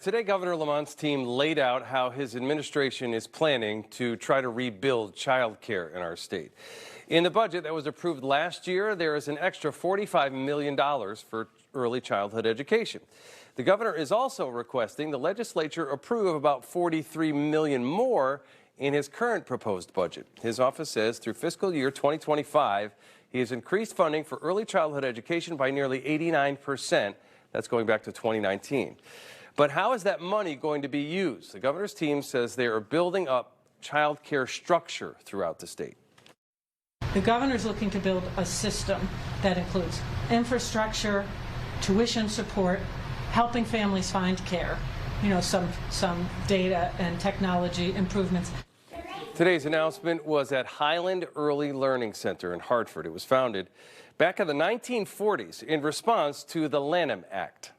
Today, Governor Lamont's team laid out how his administration is planning to try to rebuild child care in our state. In the budget that was approved last year, there is an extra $45 million for early childhood education. The governor is also requesting the legislature approve about $43 million more in his current proposed budget. His office says through fiscal year 2025, he has increased funding for early childhood education by nearly 89%. That's going back to 2019. But how is that money going to be used? The governor's team says they are building up child care structure throughout the state. The governor's looking to build a system that includes infrastructure, tuition support, helping families find care, some data and technology improvements. Today's announcement was at Highland Early Learning Center in Hartford. It was founded back in the 1940s in response to the Lanham Act.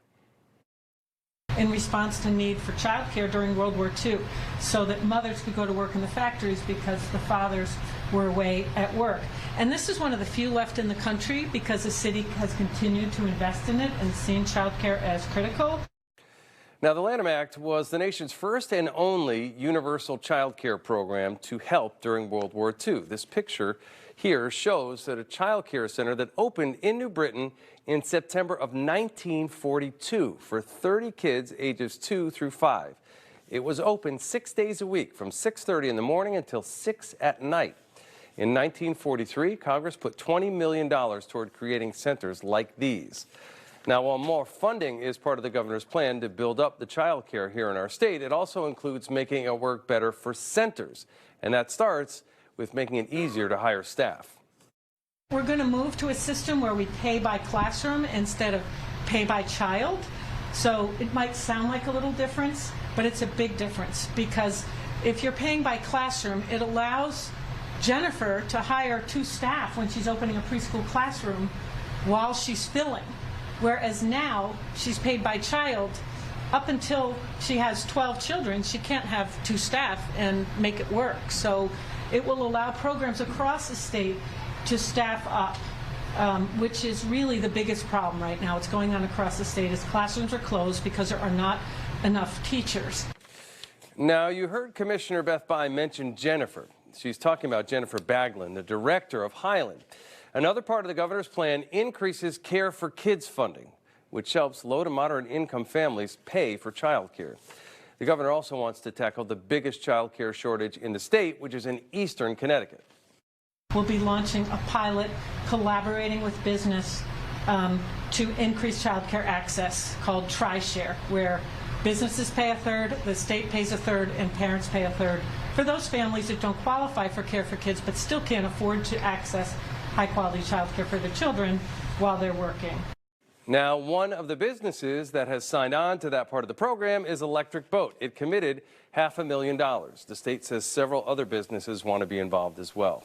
In response to need for child care during World War II, so that mothers could go to work in the factories because the fathers were away at work. And this is one of the few left in the country because the city has continued to invest in it and seen child care as critical. Now, the Lanham Act was the nation's first and only universal child care program to help during World War II. This picture here shows that a child care center that opened in New Britain in September of 1942 for 30 kids ages 2 through 5. It was open 6 days a week from 6:30 in the morning until 6 at night. In 1943, Congress put $20 million toward creating centers like these. Now, while more funding is part of the governor's plan to build up the child care here in our state, it also includes making it work better for centers. And that starts with making it easier to hire staff. We're going to move to a system where we pay by classroom instead of pay by child. So it might sound like a little difference, but it's a big difference because if you're paying by classroom, it allows Jennifer to hire 2 staff when she's opening a preschool classroom while she's filling. Whereas now she's paid by child. Up until she has 12 children, she can't have 2 staff and make it work. So it will allow programs across the state to staff up, which is really the biggest problem right now. What's going on across the state is classrooms are closed because there are not enough teachers. Now, you heard Commissioner Beth Bye mention Jennifer. She's talking about Jennifer Baglin, the director of Highland. Another part of the governor's plan increases Care for Kids funding, which helps low to moderate income families pay for child care. The governor also wants to tackle the biggest child care shortage in the state, which is in eastern Connecticut. We'll be launching a pilot collaborating with business to increase child care access called TriShare, where businesses pay a third, the state pays a third, and parents pay a third for those families that don't qualify for Care for Kids but still can't afford to access high-quality child care for their children while they're working. Now, one of the businesses that has signed on to that part of the program is Electric Boat. It committed $500,000. The state says several other businesses want to be involved as well.